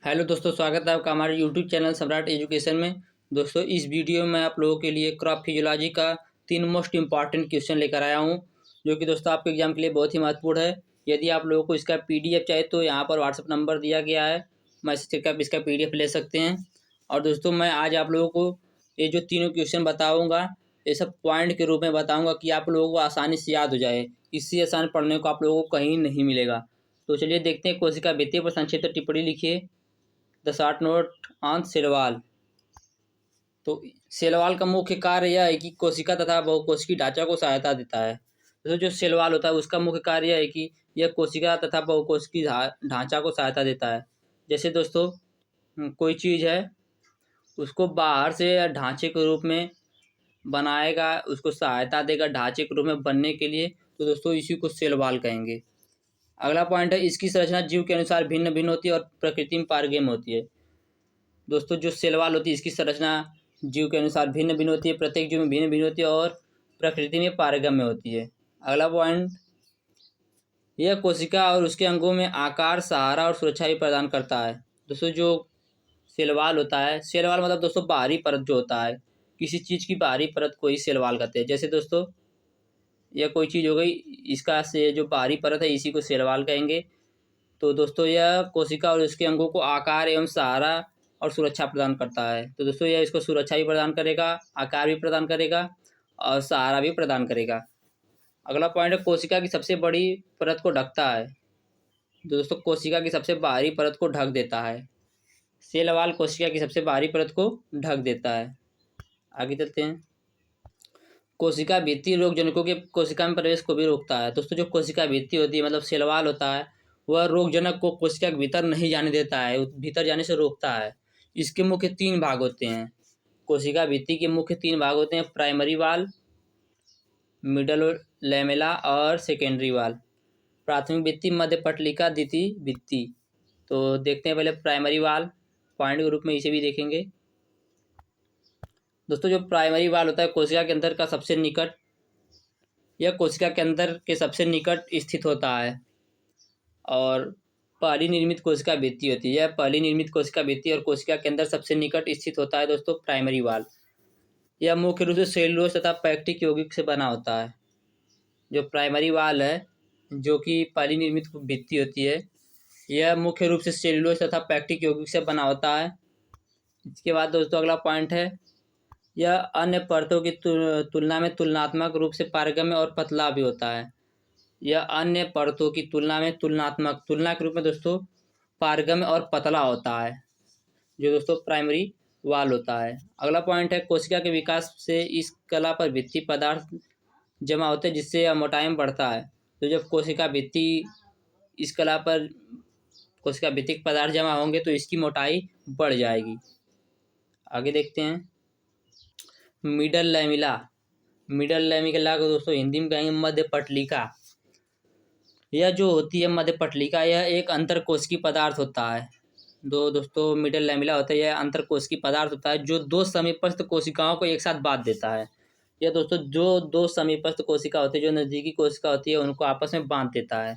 Hello दोस्तों, स्वागत है आपका हमारे यूट्यूब चैनल सम्राट एजुकेशन में। दोस्तों, इस वीडियो में आप लोगों के लिए क्रॉप फिजियोलॉजी का 3 मोस्ट इंपॉर्टेंट क्वेश्चन लेकर आया हूं, जो कि दोस्तों आपके एग्जाम के लिए बहुत ही महत्वपूर्ण है। यदि आप लोगों को इसका पीडीएफ चाहिए तो यहाँ पर व्हाट्सअप नंबर दिया गया है, मैसेज करके आप इसका पीडीएफ ले सकते हैं। और दोस्तों, मैं आज आप लोगों को ये जो तीनों क्वेश्चन बताऊँगा, ये सब पॉइंट के रूप में बताऊँगा कि आप लोगों को आसानी से याद हो जाए। इससे आसान पढ़ने को आप लोगों को कहीं नहीं मिलेगा। तो चलिए देखते हैं। कोशिका भित्ति पर संक्षिप्त टिप्पणी लिखिए। The short note on cell wall. तो सेलवाल का मुख्य कार्य यह है कि कोशिका तथा बहुकोशिकीय ढांचा को सहायता देता है। तो जो सेलवाल होता है उसका मुख्य कार्य यह है कि यह कोशिका तथा बहुकोशिकीय ढांचा को सहायता देता है। जैसे दोस्तों, कोई चीज़ है, उसको बाहर से ढांचे के रूप में बनाएगा, उसको सहायता देगा ढांचे के रूप में बनने के लिए, तो दोस्तों इसी को सेलवाल कहेंगे। अगला पॉइंट है, इसकी संरचना जीव के अनुसार भिन्न भिन्न होती है और प्रकृति में पारगम्य होती है। दोस्तों, जो सेलवाल होती है इसकी संरचना जीव के अनुसार भिन्न भिन्न होती है, प्रत्येक जीव में भिन्न भिन्न होती है और प्रकृति में पारगम्य होती है। अगला पॉइंट, यह कोशिका और उसके अंगों में आकार, सहारा और सुरक्षा भी प्रदान करता है। दोस्तों, जो सेलवाल होता है, सेलवाल मतलब दोस्तों बाहरी परत जो होता है, किसी चीज़ की बाहरी परत को ही सेलवाल कहते हैं। जैसे दोस्तों, यह कोई चीज़ हो गई, इसका से जो बाहरी परत है इसी को सेलवाल कहेंगे। तो दोस्तों, यह कोशिका और उसके अंगों को आकार एवं सहारा और सुरक्षा प्रदान करता है। तो दोस्तों, यह इसको सुरक्षा भी प्रदान करेगा, आकार भी प्रदान करेगा और सहारा भी प्रदान करेगा। अगला पॉइंट है, कोशिका की सबसे बड़ी परत को ढकता है। दोस्तों, कोशिका की सबसे बाहरी परत को ढक देता है। सेलवाल कोशिका की सबसे बाहरी परत को ढक देता है। आगे चलते हैं। कोशिका भित्ति रोग जनकों के कोशिका में प्रवेश को भी रोकता है। दोस्तों, जो कोशिका भित्ति होती है मतलब सेलवाल होता है, वह रोगजनक को कोशिका के भीतर नहीं जाने देता है, भीतर जाने से रोकता है। इसके मुख्य 3 भाग होते हैं। कोशिका भित्ति के मुख्य 3 भाग होते हैं, प्राइमरी वाल, मिडल लैमेला और सेकेंडरी वाल। प्राथमिक भित्ति, मध्य पटलिका, द्वितीय भित्ति। तो देखते हैं पहले प्राइमरी वाल, पॉइंट के रूप में इसे भी देखेंगे। दोस्तों, जो प्राइमरी वाल होता है कोशिका के अंदर का सबसे निकट, यह कोशिका के अंदर के सबसे निकट स्थित होता है और पहली निर्मित कोशिका भित्ति होती है। यह पहली निर्मित कोशिका भित्ति और कोशिका के अंदर सबसे निकट स्थित होता है दोस्तों प्राइमरी वाल। यह मुख्य रूप से सेलुलोज तथा पैक्टिक यौगिक से बना होता है। जो प्राइमरी वाल है, जो कि पहली निर्मित भित्ति होती है, यह मुख्य रूप से सेलुलोज तथा पैक्टिक यौगिक से बना होता है। इसके बाद दोस्तों अगला पॉइंट है, यह अन्य परतों की तुलना में तुलनात्मक रूप से पारगम्य और पतला भी होता है। यह अन्य परतों की तुलना में तुलना के रूप में दोस्तों पारगम्य और पतला होता है, जो दोस्तों प्राइमरी वाल होता है। अगला पॉइंट है, कोशिका के विकास से इस कला पर भित्ति पदार्थ जमा होते हैं, जिससे यह मोटाई में बढ़ता है। तो जब कोशिका भित्ति इस कला पर कोशिका भित्तिक पदार्थ जमा होंगे तो इसकी मोटाई बढ़ जाएगी। आगे देखते हैं, मिडल लैमिला। मिडल लैमिला को दोस्तों हिंदी में कहेंगे मध्य पटलिका। यह जो होती है मध्य पटलिका, यह एक अंतरकोशिकीय पदार्थ होता है। दोस्तों मिडल लैमिला होता है, यह अंतरकोशिकीय पदार्थ होता है जो 2 समीपस्थ कोशिकाओं को एक साथ बांध देता है। यह दोस्तों जो 2 समीपस्थ कोशिका होती है, जो नज़दीकी कोशिका होती है, उनको आपस में बांध देता है।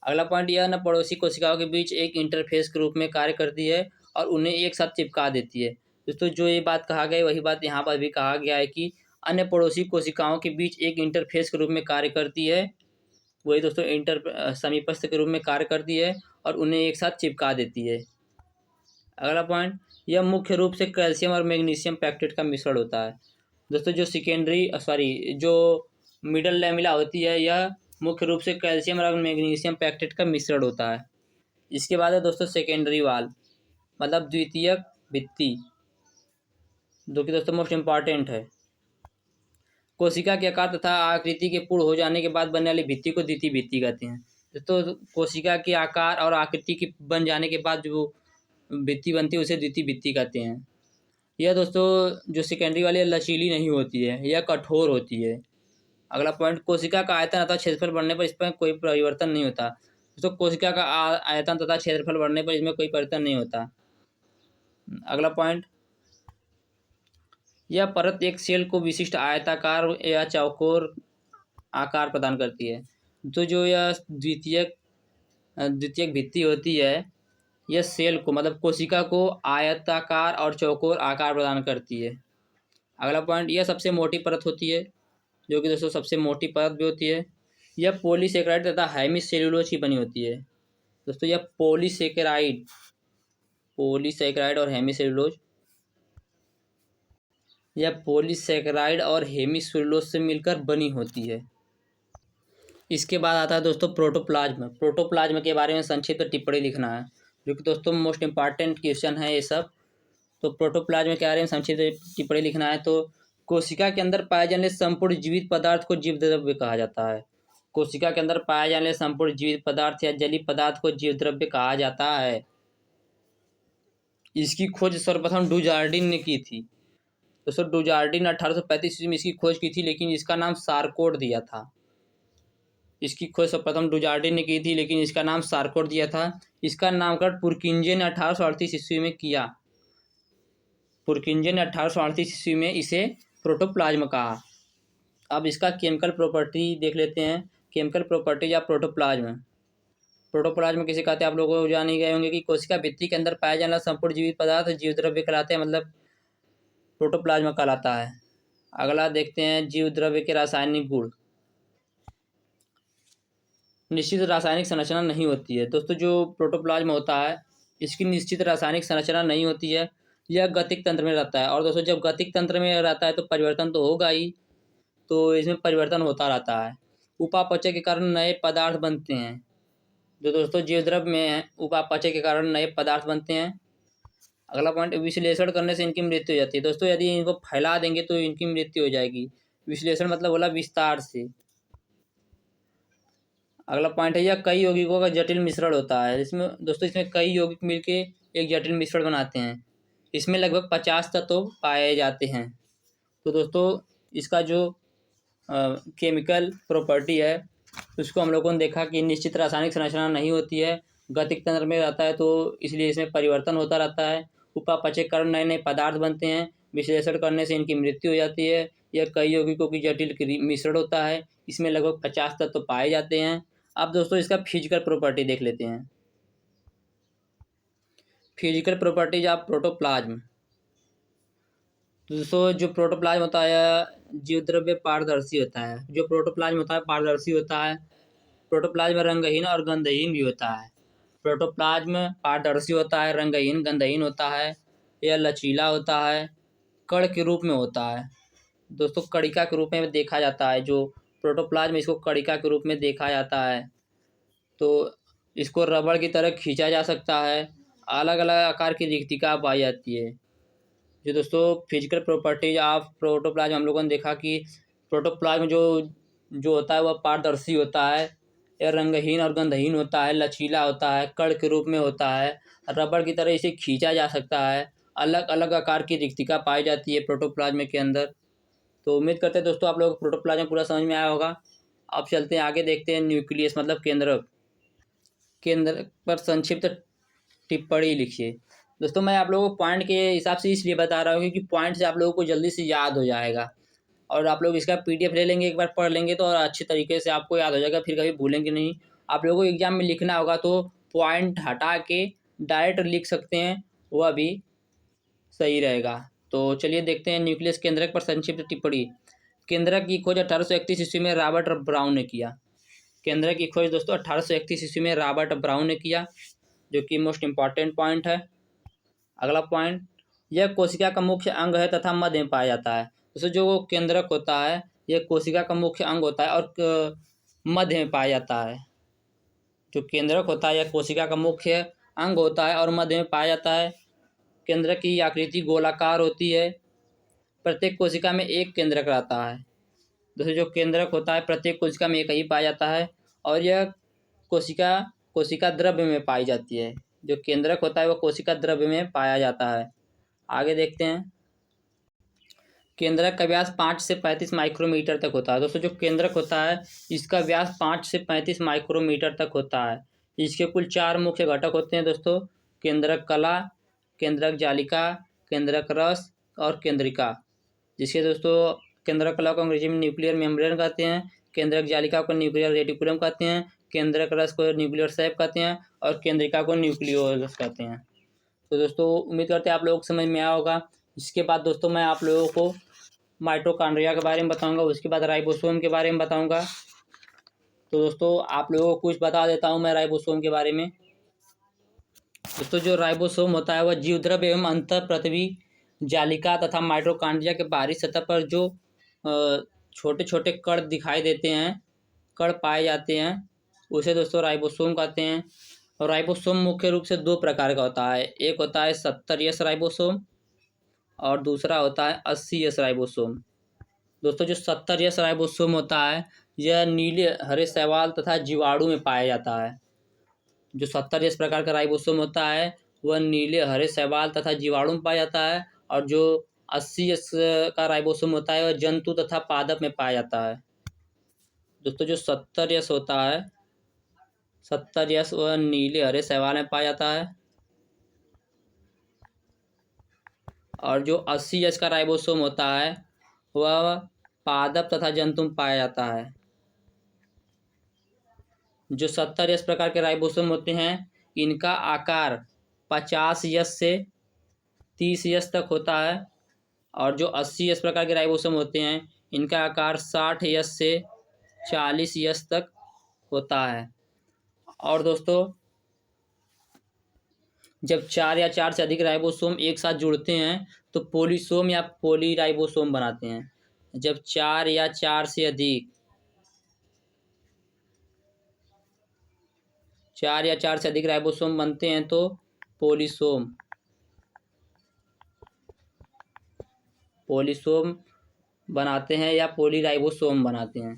अगला पॉइंट, यह न पड़ोसी कोशिकाओं के बीच एक इंटरफेस के रूप में कार्य करती है और उन्हें एक साथ चिपका देती है। दोस्तों, जो ये बात कहा गया वही बात यहाँ पर भी कहा गया है कि अन्य पड़ोसी कोशिकाओं के बीच एक इंटरफेस के रूप में कार्य करती है। वही दोस्तों समीपस्थ के रूप में कार्य करती है और उन्हें एक साथ चिपका देती है। अगला पॉइंट, यह मुख्य रूप से कैल्शियम और मैग्नीशियम पैक्टेट का मिश्रण होता है। दोस्तों, जो मिडल लैमिला होती है, यह मुख्य रूप से कैल्शियम और मैग्नीशियम पैक्टेट का मिश्रण होता है। इसके बाद है दोस्तों सेकेंडरी वाल, मतलब द्वितीयक भित्ति, जो कि दोस्तों मोस्ट इम्पॉर्टेंट है। कोशिका के आकार तथा आकृति के पूर्ण हो जाने के बाद बनने वाली भित्ति को द्वितीय भित्ति कहते हैं। तो कोशिका के आकार और आकृति की बन जाने के बाद जो भित्ति बनती है उसे द्वितीय भित्ति कहते हैं। यह दोस्तों जो सेकेंडरी वाली लचीली नहीं होती है, यह कठोर होती है। अगला पॉइंट, कोशिका का आयतन तथा क्षेत्रफल बढ़ने पर इस पर कोई परिवर्तन नहीं होता। दोस्तों, कोशिका का आयतन तथा क्षेत्रफल बढ़ने पर इसमें कोई परिवर्तन नहीं होता। अगला पॉइंट, यह परत एक सेल को विशिष्ट आयताकार या चौकोर आकार प्रदान करती है। तो जो यह द्वितीयक भित्ति होती है, यह सेल को मतलब कोशिका को आयताकार और चौकोर आकार प्रदान करती है। अगला पॉइंट, यह सबसे मोटी परत होती है, जो कि दोस्तों सबसे मोटी परत भी होती है। यह पॉलीसेकेराइड तथा हेमीसेल्यूलोज की बनी होती है। दोस्तों यह पॉलीसेकेराइड और हेमीसेल्यूलोज, यह पॉलीसेकेराइड और हेमीसेल्यूलोज से मिलकर बनी होती है। इसके बाद आता है दोस्तों प्रोटोप्लाज्म। प्रोटोप्लाज्म के बारे में संक्षिप्त टिप्पणी लिखना है, जो कि दोस्तों मोस्ट इंपॉर्टेंट क्वेश्चन है ये सब। तो प्रोटोप्लाज्म के बारे में संक्षिप्त टिप्पणी लिखना है। तो कोशिका के अंदर पाए जाने वाले संपूर्ण जीवित पदार्थ को जीव द्रव्य कहा जाता है। कोशिका के अंदर पाए जाने वाले संपूर्ण जीवित पदार्थ या जलीय पदार्थ को जीव द्रव्य कहा जाता है। इसकी खोज सर्वप्रथम डुजार्डिन ने की थी। दोस्तों डुजार्डिन 1835 में इसकी खोज की थी, लेकिन इसका नाम सारकोड दिया था। इसकी खोज सर्वप्रथम डुजार्डिन ने की थी, लेकिन इसका नाम सारकोड दिया था। इसका नामकरण पुरकिंजे ने 1838 ईस्वी में किया। पुरकिंजे ने 1838 ईस्वी में इसे प्रोटोप्लाज्म कहा। अब इसका केमिकल प्रॉपर्टी देख लेते हैं। Chemical properties of protoplasm. Protoplasm किसे कहते हैं आप लोगों को जान ही गए होंगे कि कोशिका भित्ति के अंदर पाया जाने वाला संपूर्ण जीवित पदार्थ जीव द्रव्य कहलाते हैं, मतलब प्रोटोप्लाज्म कहलाता है। अगला देखते हैं जीव द्रव्य के रासायनिक गुण। निश्चित रासायनिक संरचना नहीं होती है। दोस्तों जो प्रोटोप्लाज्म होता है इसकी निश्चित रासायनिक संरचना नहीं होती है। यह गतिक तंत्र में रहता है, और दोस्तों जब गतिक तंत्र में रहता है तो परिवर्तन तो होगा ही, तो इसमें परिवर्तन होता रहता है। उपापचय के कारण नए पदार्थ बनते हैं। जो दोस्तों जीवद्रव्य में है, उपापचय के कारण नए पदार्थ बनते हैं। अगला पॉइंट, विश्लेषण करने से इनकी मृत्यु हो जाती है। दोस्तों यदि इनको फैला देंगे तो इनकी मृत्यु हो जाएगी। विश्लेषण मतलब बोला विस्तार से। अगला पॉइंट है, यह कई यौगिकों का जटिल मिश्रण होता है। इसमें दोस्तों कई यौगिक मिलके एक जटिल मिश्रण बनाते हैं। इसमें लगभग 50 तत्व पाए जाते हैं। तो दोस्तों इसका जो केमिकल प्रॉपर्टी है उसको हम लोगों ने देखा कि निश्चित रासायनिक संरचना नहीं होती है, गतिक तंत्र में रहता है, तो इसलिए इसमें परिवर्तन होता रहता है। उपापचय के कारण नए नए पदार्थ बनते हैं। विश्लेषण करने से इनकी मृत्यु हो जाती है। यह कई यौगिकों की जटिल मिश्रण होता है। इसमें लगभग 50 तत्व पाए जाते हैं। अब दोस्तों इसका फिजिकल प्रॉपर्टी देख लेते हैं। Physical properties of protoplasm. दोस्तों जो प्रोटोप्लाज्म होता है जीवद्रव्य पारदर्शी होता है। जो प्रोटोप्लाज्म होता है पारदर्शी होता है। प्रोटोप्लाज्म रंगहीन और गंधहीन भी होता है। प्रोटोप्लाज्म पारदर्शी होता है, रंगहीन गंधहीन होता है। यह लचीला होता है, कण के रूप में होता है। दोस्तों कणिका के रूप में देखा जाता है। जो प्रोटोप्लाज्म इसको कणिका के रूप में देखा जाता है। तो इसको रबड़ की तरह खींचा जा सकता है। अलग अलग आकार की रिक्तिका पाई जाती है। जो दोस्तों फिजिकल प्रॉपर्टीज ऑफ प्रोटोप्लाज्म हम लोगों ने देखा कि प्रोटोप्लाज्म जो होता है वह पारदर्शी होता है, यह रंगहीन और गंधहीन होता है, लचीला होता है, कण के रूप में होता है, रबड़ की तरह इसे खींचा जा सकता है। अलग अलग आकार की रिक्तिका पाई जाती है प्रोटोप्लाज्म के अंदर। तो उम्मीद करते हैं दोस्तों आप लोग को प्रोटोप्लाज्म पूरा समझ में आया होगा। अब चलते हैं आगे, देखते हैं न्यूक्लियस मतलब केंद्रक। केंद्रक पर संक्षिप्त टिप्पणी लिखिए। दोस्तों मैं आप लोगों को पॉइंट के हिसाब से इसलिए बता रहा हूँ क्योंकि पॉइंट से आप लोगों को जल्दी से याद हो जाएगा, और आप लोग इसका पीडीएफ ले लेंगे, एक बार पढ़ लेंगे तो और अच्छी तरीके से आपको याद हो जाएगा, फिर कभी भूलेंगे नहीं। आप लोगों को एग्जाम में लिखना होगा तो पॉइंट हटा के डायरेक्ट लिख सकते हैं, वह भी सही रहेगा। तो चलिए देखते हैं न्यूक्लियस केंद्रक पर संक्षिप्त टिप्पणी। केंद्रक की खोज 1831 ईस्वी में रॉबर्ट ब्राउन ने किया। केंद्रक की खोज दोस्तों 1831 ईस्वी में रॉबर्ट ब्राउन ने किया, जो कि मोस्ट इंपॉर्टेंट पॉइंट है। अगला पॉइंट, यह कोशिका का मुख्य अंग है तथा मध्य में पाया जाता है। दोस्तों जो केंद्रक होता है यह कोशिका का मुख्य अंग होता है और मध्य में पाया जाता है। जो केंद्रक होता है यह कोशिका का मुख्य अंग होता है और मध्य में पाया जाता है। केंद्रक की आकृति गोलाकार होती है। प्रत्येक कोशिका में एक केंद्रक रहता है। दोस्तों जो केंद्रक होता है प्रत्येक कोशिका में एक ही पाया जाता है, और यह कोशिका द्रव्य में पाई जाती है। जो केंद्रक होता है वह कोशिका द्रव्य में पाया जाता है। आगे देखते हैं, केंद्रक का व्यास 5 से 35 माइक्रोमीटर तक होता है। दोस्तों जो केंद्रक होता है इसका व्यास 5 से 35 माइक्रोमीटर तक होता है। इसके कुल 4 मुख्य घटक होते हैं दोस्तों, केंद्रक कला, केंद्रक जालिका, केंद्रक रस और केंद्रिका। जिसके दोस्तों केंद्रक कला को अंग्रेजी में न्यूक्लियर मेम्ब्रेन कहते हैं, केंद्रक जालिका को न्यूक्लियर रेटिकुलम कहते हैं, केंद्रक रस को न्यूक्लियर सैप कहते हैं और केंद्रिका को न्यूक्लियोलस कहते हैं। तो दोस्तों उम्मीद करते हैं आप लोगों को समझ में आया होगा। इसके बाद दोस्तों मैं आप लोगों को माइटोकॉन्ड्रिया के बारे में बताऊंगा, उसके बाद राइबोसोम के बारे में बताऊंगा। तो दोस्तों आप लोगों को कुछ बता देता हूं मैं राइबोसोम के बारे में। दोस्तों जो राइबोसोम होता है वह जीवद्रव्य एवं अंतःपृथ्वी जालिका तथा माइटोकॉन्ड्रिया के बाहरी सतह पर जो छोटे छोटे कण दिखाई देते हैं, कण पाए जाते हैं, उसे दोस्तों राइबोसोम कहते हैं। और राइबोसोम मुख्य रूप से दो प्रकार का होता है, एक होता है 70S राइबोसोम और दूसरा होता है 80S राइबोसोम। दोस्तों जो 70S राइबोसोम होता है यह नीले हरे शैवाल तथा जीवाणु में पाया जाता है। जो 70S प्रकार का राइबोसोम होता है वह नीले हरे शैवाल तथा जीवाणु में पाया जाता है, और जो 80S का राइबोसोम होता है वह जंतु तथा पादप में पाया जाता है। दोस्तों जो 70S होता है, 70S वह नीले हरे शैवाल में पाया जाता है, और जो 80S का राइबोसोम होता है वह पादप तथा जंतु में पाया जाता है। जो 70S प्रकार के राइबोसोम होते हैं इनका आकार 50S से 30S तक होता है, और जो 80S प्रकार के राइबोसोम होते हैं इनका आकार 60S से 40S तक होता है। और दोस्तों जब 4 या 4 से अधिक राइबोसोम एक साथ जुड़ते हैं तो पोलीसोम या पॉलीराइबोसोम बनाते हैं। जब 4 या 4 से अधिक 4 या 4 से अधिक राइबोसोम बनते हैं तो पोलीसोम बनाते हैं या पॉलीराइबोसोम बनाते हैं।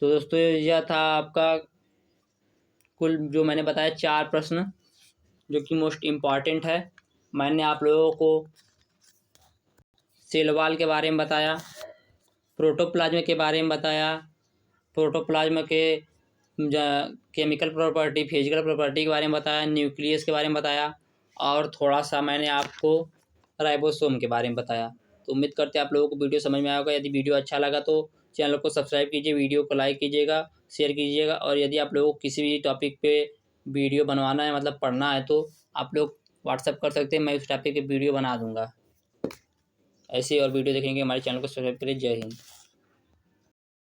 तो दोस्तों यह था आपका कुल जो मैंने बताया 4 प्रश्न जो कि मोस्ट इम्पॉर्टेंट है। मैंने आप लोगों को सेल वॉल के बारे में बताया, प्रोटोप्लाज्म के बारे में बताया, प्रोटोप्लाज्म के केमिकल प्रॉपर्टी, फिजिकल प्रॉपर्टी के बारे में बताया, न्यूक्लियस के बारे में बताया, और थोड़ा सा मैंने आपको राइबोसोम के बारे में बताया। तो उम्मीद करते हैं आप लोगों को वीडियो समझ में आया होगा। यदि वीडियो अच्छा लगा तो चैनल को सब्सक्राइब कीजिए, वीडियो को लाइक कीजिएगा, शेयर कीजिएगा, और यदि आप लोगों को किसी भी टॉपिक पे वीडियो बनवाना है, मतलब पढ़ना है, तो आप लोग व्हाट्सअप कर सकते हैं, मैं उस टॉपिक की वीडियो बना दूँगा। ऐसे और वीडियो देखेंगे हमारे चैनल को सब्सक्राइब करिए। जय हिंद।